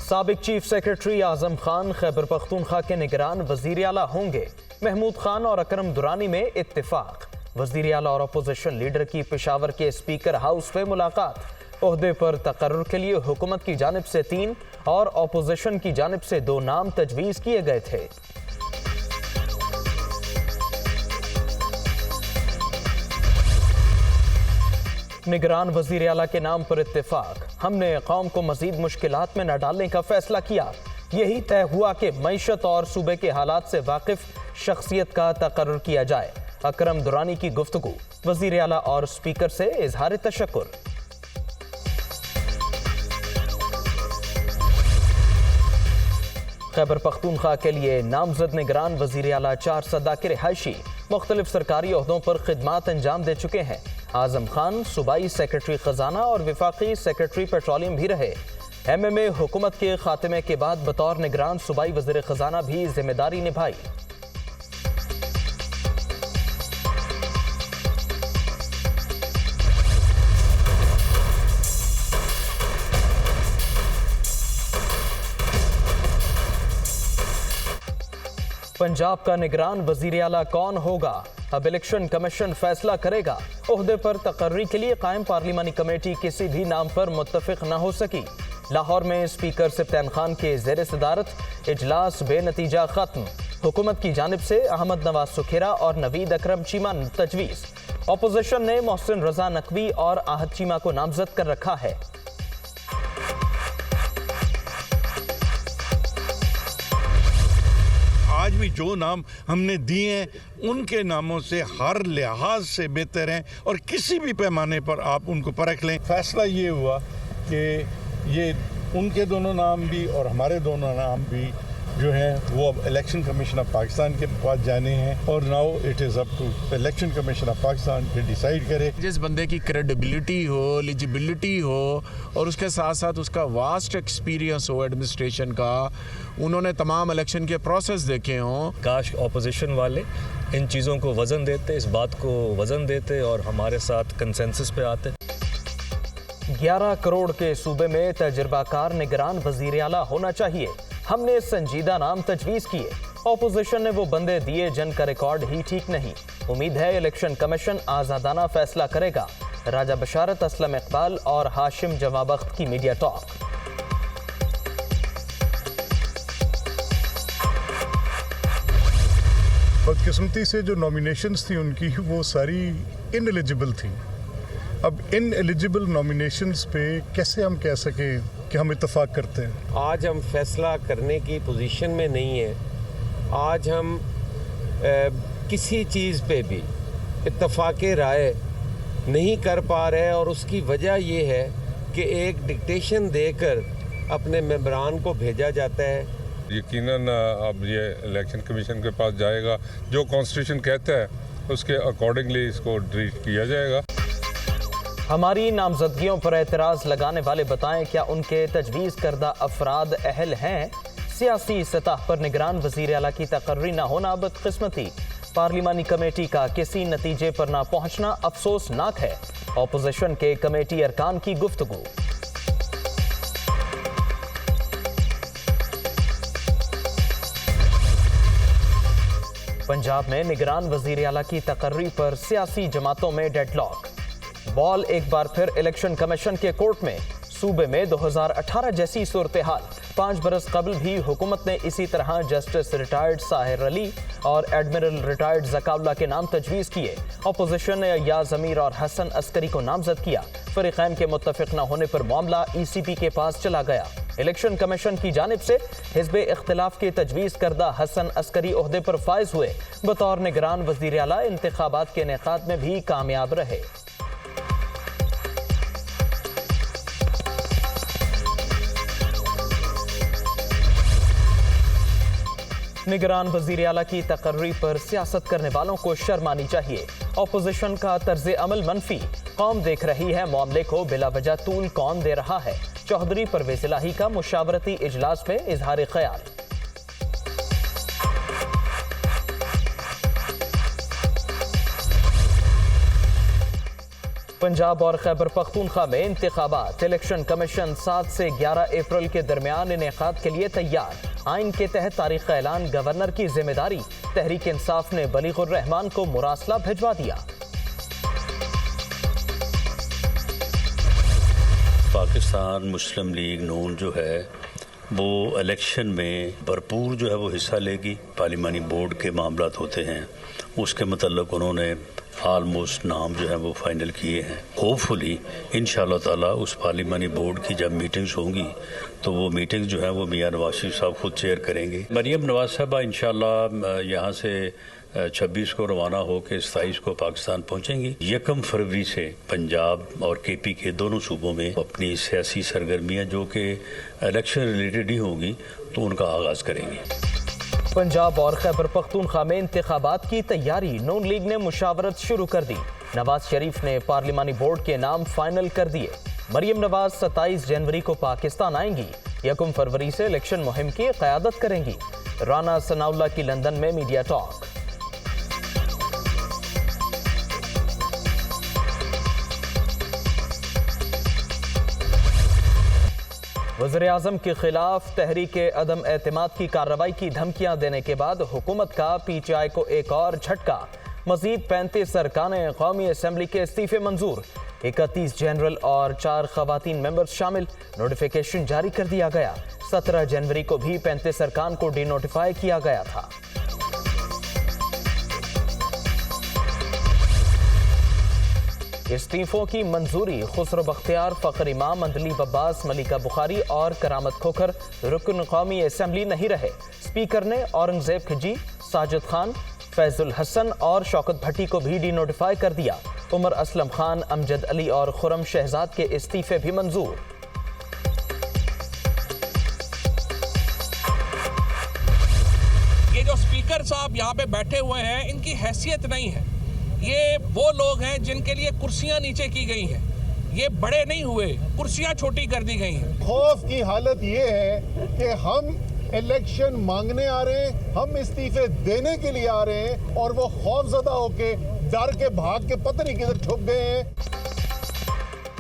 साबिक chief secretary Azam Khan Khyber Pakhtunkhwa के निगरान वजीर आला होंगे। महमूद खान और अकरम दुरानी में इत्तेफाक। वजीर आला और अपोजिशन लीडर की पेशावर के स्पीकर हाउस में मुलाकात। ओहदे पर तकर्रुर के लिए हुकूमत की जानिब से 3 और अपोजिशन की जानिब से 2 नाम तजवीज़ किए गए थे। निगरान वजीर आला के नाम पर इत्तेफाक। हमने कौम को मजीद मुश्किलात में न डालने का फैसला किया। यही तय हुआ कि मईशत और सूबे के हालात से वाकिफ शख्सियत का तकर्रुर किया जाए। अकरम दुरानी की गुफ्तगू। वजीर आला और स्पीकर से इजहार तशक्कुर। खैबर पख्तूनख्वा के लिए नामजद निगरान वजीर आला 4 सदा के रिहायशी मुख्तलिफ सरकारी ओहदों पर खिदमात अंजाम दे चुके हैं। आजम खान सूबाई सेक्रेटरी खजाना और विफाकी सेक्रेटरी पेट्रोलियम भी रहे। MMA हुकूमत के खात्मे के बाद बतौर निगरान सूबाई वज़ीर खजाना भी जिम्मेदारी निभाई। पंजाब का निगरान वजीर आला कौन होगा, अब इलेक्शन कमीशन फैसला करेगा। ओहदे पर तकर्री के लिए कायम पार्लिमानी कमेटी किसी भी नाम पर मुत्तफिक न हो सकी। लाहौर में स्पीकर सिप्तान खान के ज़ेर सदारत इजलास बेनतीजा खत्म। हुकूमत की जानिब से अहमद नवाज सुखेरा और नवीद अकरम चीमा तजवीज़। अपोजिशन ने मोहसिन रजा नकवी और आहद चीमा को नामजद कर रखा है। आज भी जो नाम हमने दिए हैं उनके नामों से हर लिहाज से बेहतर हैं और किसी भी पैमाने पर आप उनको परख लें। फैसला ये हुआ कि ये उनके दोनों नाम भी और हमारे दोनों नाम भी जो हैं वो अब इलेक्शन कमीशन ऑफ पाकिस्तान के पास जाने हैं और now it is up to election commission of Pakistan के डिसाइड करे। जिस बंदे की क्रेडिबिलिटी हो, एलिजिबिलिटी हो और उसके साथ साथ उसका वास्ट एक्सपीरियंस हो एडमिनिस्ट्रेशन का, उन्होंने तमाम इलेक्शन के प्रोसेस देखे हों। काश अपोजिशन वाले इन चीज़ों को वज़न देते, इस बात को वज़न देते और हमारे साथ कंसेंसस पे आते। 11 करोड़ के सूबे में तजर्बाकार निगरान वजीर आला होना चाहिए। हमने संजीदा नाम तजवीज़ किए। ऑपोजिशन ने वो बंदे दिए जिनका रिकॉर्ड ही ठीक नहीं। उम्मीद है इलेक्शन कमीशन आज़ादाना फैसला करेगा। राजा बशारत, असलम इकबाल और हाशिम जवाबख्त की मीडिया टॉक। बदकिस्मती से जो नॉमिनेशंस थी उनकी वो सारी इनएलिजिबल थी। अब इन एलिजिबल नॉमिनेशंस पे कैसे हम कह सकें कि हम इत्तेफाक करते हैं? आज हम फैसला करने की पोजीशन में नहीं है। आज हम किसी चीज़ पे भी इत्तेफाक राय नहीं कर पा रहे और उसकी वजह ये है कि एक डिक्टेशन देकर अपने मेंबरान को भेजा जाता है। यकीनन अब ये इलेक्शन कमीशन के पास जाएगा, जो कॉन्स्टिट्यूशन कहता है उसके अकॉर्डिंगली इसको ट्रीट किया जाएगा। हमारी नामजदगियों पर एतराज़ लगाने वाले बताएं क्या उनके तजवीज़ करदा अफराद अहल हैं। सियासी सतह पर निगरान वज़ीर आला की तकर्री न होना बदकिस्मती। पार्लिमानी कमेटी का किसी नतीजे पर न पहुंचना अफसोसनाक है। अपोजिशन के कमेटी अरकान की गुफ्तगू। पंजाब में निगरान वज़ीर आला की तकर्री पर सियासी जमातों में डेडलॉक। बॉल एक बार फिर इलेक्शन कमीशन के कोर्ट में। सूबे में 2018 जैसी सूरत हाल। 5 बरस कबल भी हुकूमत ने इसी तरह जस्टिस रिटायर्ड साहिर अली और एडमिरल रिटायर्ड ज़काउल्ला के नाम तजवीज़ किए। अपोजिशन ने अय्याज़ अमीर और हसन अस्करी को नामजद किया। फरीक़ैन के मुत्तफ़िक़ न होने पर मामला ECP के पास चला गया। इलेक्शन कमीशन की जानिब से हिज़्ब इख्तिलाफ के तजवीज़ करदा हसन अस्करी ओहदे पर फायज हुए। बतौर निगरान वज़ीर आला इंतखाबात के इनेकाद में भी कामयाब रहे। निगरान वज़ीर आला की तकर्री पर सियासत करने वालों को शर्म आनी चाहिए। अपोजिशन का तर्ज अमल मनफी। कौम देख रही है मामले को बिला वजह तूल कौन दे रहा है। चौधरी परवेज़ इलाही का मुशावरती इजलास में इजहार ख्याल। पंजाब और खैबर पख्तूनख्वा में इंतखाबात, इलेक्शन कमीशन 7 से 11 अप्रैल के दरमियान इनेकाद के लिए तैयार। आइन के तहत तारीख का ऐलान गवर्नर की जिम्मेदारी। तहरीक इंसाफ ने बलीगुर रहमान को मुरासला भिजवा दिया। पाकिस्तान मुस्लिम लीग नून जो है वो इलेक्शन में भरपूर जो है वो हिस्सा लेगी। पार्लिमानी बोर्ड के मामलात होते हैं, उसके मतलब उन्होंने ऑलमोस्ट नाम जो है वो फाइनल किए हैं। होपफुली इंशाअल्लाह ताला उस पार्लिमानी बोर्ड की जब मीटिंग्स होंगी तो वो मीटिंग जो है वो मियां नवाज शरीफ साहब खुद चेयर करेंगे। मरियम नवाज साहबा इंशाअल्लाह यहाँ से 26 को रवाना होकर 27 को पाकिस्तान पहुंचेंगी। 1 फरवरी से पंजाब और केपी के दोनों सूबों में अपनी सियासी सरगर्मियां जो कि इलेक्शन रिलेटेड ही होंगी तो उनका आगाज़ करेंगी। पंजाब और खैबर पख्तूनख्वा में इंतखाबात की तैयारी, नून लीग ने मुशावरत शुरू कर दी। नवाज शरीफ ने पार्लिमानी बोर्ड के नाम फाइनल कर दिए। मरियम नवाज 27 जनवरी को पाकिस्तान आएंगी। 1 फरवरी से इलेक्शन मुहिम की क़यादत करेंगी। राना सनाउल्लाह की लंदन में मीडिया टॉक। वज़ीर-ए-आज़म के खिलाफ तहरीक अदम एतमाद की कार्रवाई की धमकियां देने के बाद हुकूमत का PTI को एक और झटका। मजीद 35 अरकान कौमी असम्बली के इस्तीफे मंजूर। 31 जनरल और 4 खवातीन मेंबर्स शामिल। नोटिफिकेशन जारी कर दिया गया। 17 जनवरी को भी 35 अरकान को डिनोटिफाई किया गया था। इस्तीफों की मंजूरी। खुसरो बख्तियार, फ़खर इमाम, अंदलीब अब्बास, मलिका बुखारी और करामत खोखर रुकन कौमी असम्बली नहीं रहे। स्पीकर ने औरंगजेब खिजी, साजिद खान, फैजुल हसन और शौकत भट्टी को भी डिनोटिफाई कर दिया। उमर असलम खान, अमजद अली और खुरम शहजाद के इस्तीफे भी मंजूर। ये जो स्पीकर साहब यहाँ पे बैठे हुए हैं, इनकी हैसियत नहीं है। ये वो लोग हैं जिनके लिए कुर्सियां नीचे की गई हैं। ये बड़े नहीं हुए, कुर्सियां छोटी कर दी गई हैं। खौफ की हालत ये है कि हम इलेक्शन मांगने आ रहे हैं, हम इस्तीफे देने के लिए आ रहे हैं और वो खौफजदा होके डर के भाग के पता नहीं किधर छुप गए हैं।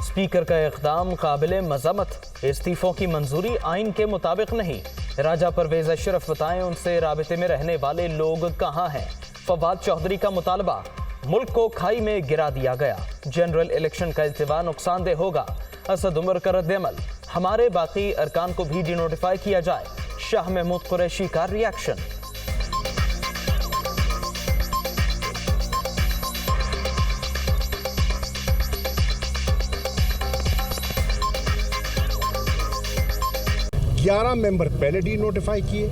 स्पीकर का इक़दाम काबिल मज़म्मत। इस्तीफों की मंजूरी आइन के मुताबिक नहीं। राजा परवेज अशरफ बताएं उनसे राबिते में रहने वाले लोग कहाँ हैं। फवाद चौधरी का मुतालबा, मुल्क को खाई में गिरा दिया गया। जनरल इलेक्शन का इल्तिवा नुकसानदेह होगा। असद उमर का रद्द-ए-अमल, हमारे बाकी अरकान को भी डिनोटिफाई किया जाए। शाह महमूद कुरैशी का रिएक्शन। ग्यारह मेंबर पहले डिनोटिफाई किए,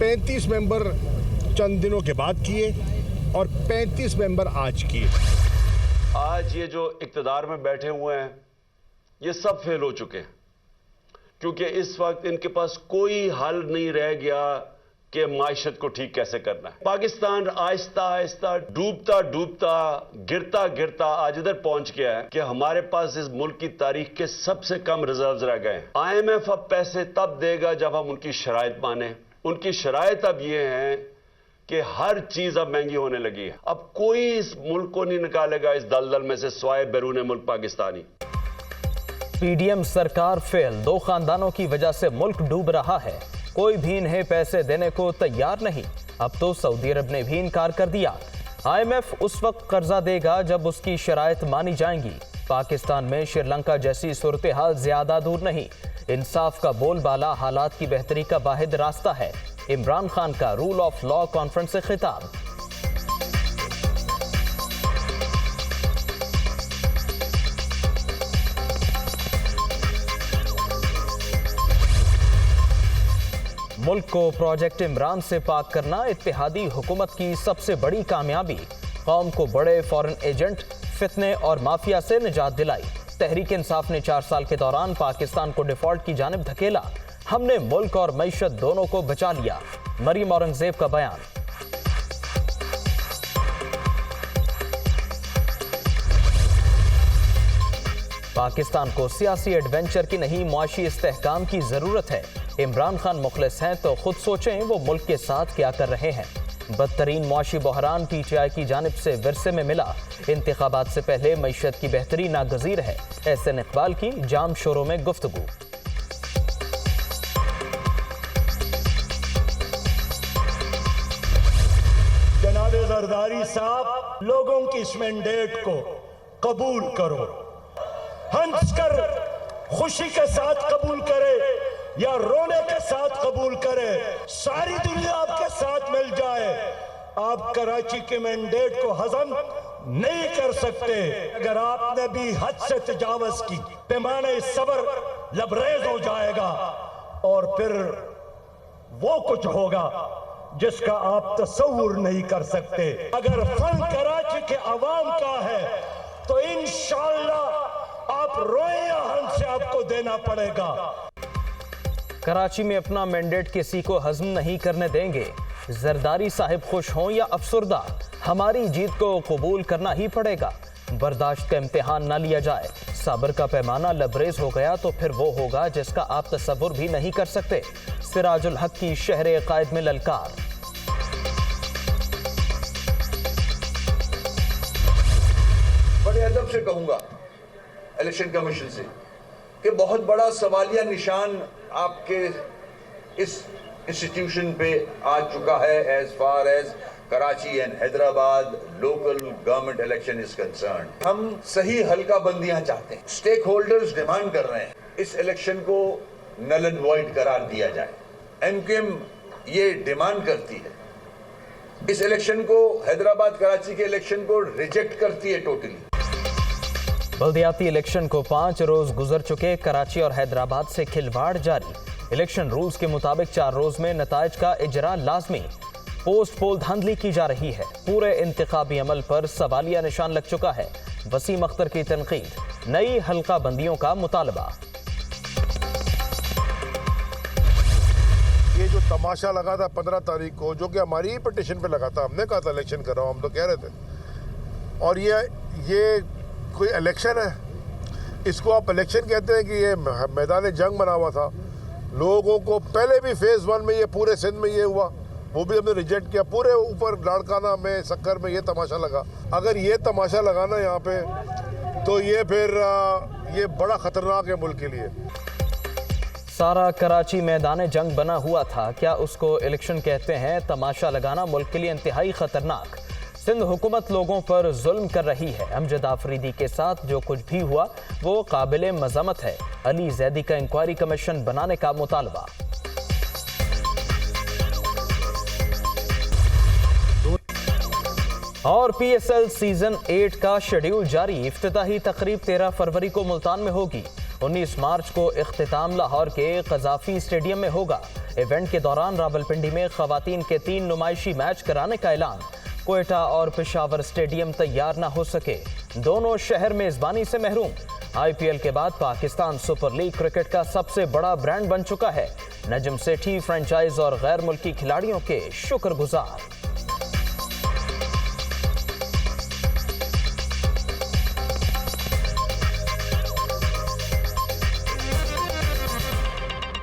35 मेंबर चंद दिनों के बाद किए और 35 मेंबर आज किए। आज ये जो इक़्तिदार में बैठे हुए हैं ये सब फेल हो चुके हैं, क्योंकि इस वक्त इनके पास कोई हल नहीं रह गया कि मायशत को ठीक कैसे करना है। पाकिस्तान आहिस्ता आहिस्ता डूबता डूबता गिरता गिरता आज इधर पहुंच गया है कि हमारे पास इस मुल्क की तारीख के सबसे कम रिजर्व्स रह गए हैं। IMF अब पैसे तब देगा जब हम उनकी शराइत माने। उनकी शराइत अब ये हैं कि हर चीज अब महंगी होने लगी है। अब कोई इस मुल्क को नहीं निकालेगा इस दलदल में से सिवाय बैरून मुल्क पाकिस्तानी। PDM सरकार फेल, 2 खानदानों की वजह से मुल्क डूब रहा है। कोई भी इन्हें पैसे देने को तैयार नहीं। अब तो सऊदी अरब ने भी इनकार कर दिया। IMF उस वक्त कर्जा देगा जब उसकी शराइत मानी जाएंगी। पाकिस्तान में श्रीलंका जैसी सूरत हाल ज्यादा दूर नहीं। इंसाफ का बोलबाला हालात की बेहतरी का वाहिद रास्ता है। इमरान खान का रूल ऑफ लॉ कॉन्फ्रेंस से खिताब। मुल्क को प्रोजेक्ट इमरान से पाक करना इत्तेहादी हुकूमत की सबसे बड़ी कामयाबी। कौम को बड़े फॉरेन एजेंट, फितने और माफिया से निजात दिलाई। तहरीक इंसाफ ने 4 साल के दौरान पाकिस्तान को डिफॉल्ट की जानिब धकेला। हमने मुल्क और मईशत दोनों को बचा लिया। मरियम औरंगजेब का बयान। पाकिस्तान को सियासी एडवेंचर की नहीं, मुआशी इस्तेहकाम की जरूरत है। इमरान खान मुखलिस हैं तो खुद सोचें वो मुल्क के साथ क्या कर रहे हैं। बदतरीन मुआशी बहरान PTI की जानिब से विरसे में मिला। इंतखाबात से पहले मईशत की बेहतरी नागजीर है। एहसन इकबाल की जाम शोरों में गुफ्तगू। जनाब जरदारी साहब, लोगों की इस मैंडेट को कबूल करो, हंसकर खुशी के साथ कबूल करे या रोने के साथ कबूल करे, सारी दुनिया आपके साथ मिल जाए। आप कराची के मैंडेट को हजम नहीं कर सकते। अगर आपने भी हद से तजावज की, पैमाने सब्र लबरेज हो जाएगा और फिर वो कुछ होगा जिसका आप तसव्वुर नहीं कर सकते। अगर फन कराची के अवाम का है तो इंशाअल्लाह आप रोए या हंस से आपको देना पड़ेगा। कराची में अपना मैंडेट किसी को हजम नहीं करने देंगे। जरदारी साहिब खुश हों या अफसुर्दा, हमारी जीत को कबूल करना ही पड़ेगा। बर्दाश्त का इम्तिहान ना लिया जाए। सब्र का पैमाना लबरेज हो गया तो फिर वो होगा जिसका आप तसव्वुर भी नहीं कर सकते। सिराजुल हक की शहर कायद में ललकार। बड़े अदब से कहूंगा इलेक्शन कमीशन से कि बहुत बड़ा सवालिया निशान आपके इस इंस्टीट्यूशन पे आ चुका है as far as Karachi and Hyderabad local government election is concern. हम सही हल्का बंदियां चाहते हैं। स्टेक होल्डर्स डिमांड कर रहे हैं इस इलेक्शन को नल एंड वॉइड करार दिया जाए। एमकेएम ये डिमांड करती है, इस इलेक्शन को हैदराबाद कराची के इलेक्शन को रिजेक्ट करती है टोटली। बल्दियाती इलेक्शन को 5 रोज गुजर चुके। कराची और हैदराबाद से खिलवाड़ जारी। इलेक्शन रूल्स के मुताबिक 4 रोज में नताइज का इजरा लाजमी। पोस्ट पोल धांधली की जा रही है। पूरे इंतखाबी अमल पर सवालिया निशान लग चुका है। वसीम अख्तर की तनकीद। नई हल्का बंदियों का मुतालबा। ये जो तमाशा लगा था 15 तारीख को, जो कि हमारी ही पिटीशन पे लगा था, हमने कहा था इलेक्शन कर रहा हूँ, हम तो कह रहे थे, और ये कोई इलेक्शन है? इसको आप इलेक्शन कहते हैं कि ये मैदान जंग बना हुआ था। लोगों को पहले भी फेज 1 में ये पूरे सिंध में ये हुआ, वो भी हमने रिजेक्ट किया। पूरे ऊपर लाड़काना में सक्कर में ये तमाशा लगा। अगर ये तमाशा लगाना यहाँ पे तो ये फिर ये बड़ा खतरनाक है मुल्क के लिए। सारा कराची मैदान जंग बना हुआ था, क्या उसको इलेक्शन कहते हैं? तमाशा लगाना मुल्क के लिए इंतहाई खतरनाक। सिंध हुकूमत लोगों पर जुल्म कर रही है। अमजद आफरीदी के साथ जो कुछ भी हुआ वो काबिल मजम्मत है। अली जैदी का इंक्वायरी कमीशन बनाने का मुतालबा। और PSL सीजन 8 का शेड्यूल जारी। इफ्तिताही तकरीब 13 फरवरी को मुल्तान में होगी। 19 मार्च को इख्तिताम लाहौर के कजाफी स्टेडियम में होगा। इवेंट के दौरान रावलपिंडी में खवातीन के 3 नुमाइशी मैच कराने का ऐलान। कोयटा और पेशावर स्टेडियम तैयार ना हो सके। दोनों शहर मेजबानी से महरूम। IPL के बाद पाकिस्तान सुपर लीग क्रिकेट का सबसे बड़ा ब्रांड बन चुका है। नजम सेठी फ्रेंचाइज और गैर मुल्की खिलाड़ियों के शुक्रगुजार।